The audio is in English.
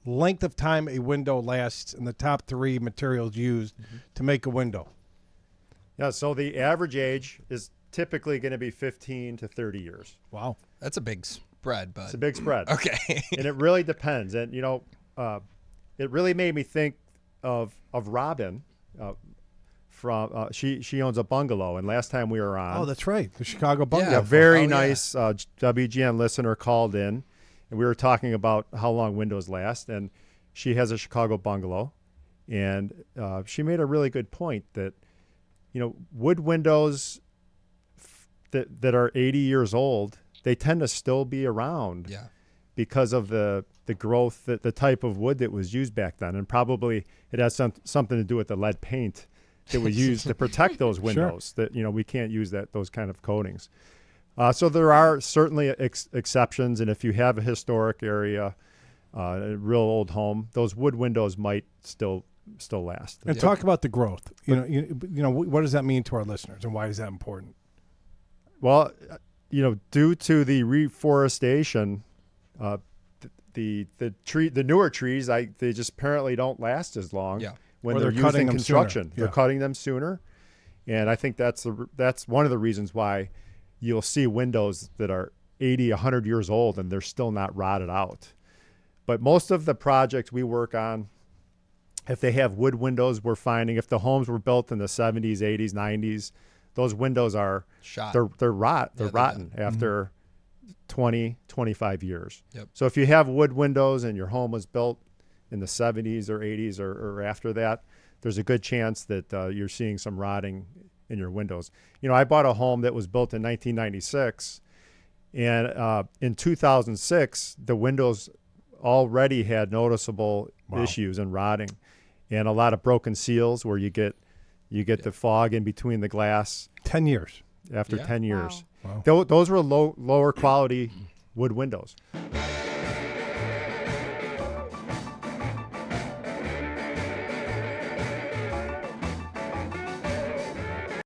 length of time a window lasts and the top 3 materials used to make a window. Yeah, so the average age is typically going to be 15 to 30 years. Wow. That's a big spread, bud. It's a big spread. Okay. And it really depends. And, it really made me think of Robin from she owns a bungalow. And last time we were on. Oh, that's right. The Chicago bungalow. Yeah, very nice WGN listener called in. And we were talking about how long windows last. And she has a Chicago bungalow. And she made a really good point that, wood windows that are 80 years old, they tend to still be around because of the growth, the type of wood that was used back then. And probably it has something to do with the lead paint that was used to protect those windows. Sure. That, we can't use those kind of coatings. So there are certainly exceptions. And if you have a historic area, a real old home, those wood windows might still last. And talk about the growth. What does that mean to our listeners, and why is that important? Well, due to the reforestation, the newer trees, they just apparently don't last as long when they're used in construction. They're cutting them sooner, and I think that's one of the reasons why you'll see windows that are 80, 100 years old and they're still not rotted out. But most of the projects we work on, if they have wood windows, we're finding if the homes were built in the 70s, 80s, 90s, those windows are shot. They're rotten after 20, 25 years. Yep. So if you have wood windows and your home was built in the 70s or 80s or after that, there's a good chance that you're seeing some rotting in your windows. I bought a home that was built in 1996, and in 2006, the windows already had noticeable issues and rotting, and a lot of broken seals where you get the fog in between the glass. 10 years. After 10 years. Wow. Those were lower quality wood windows.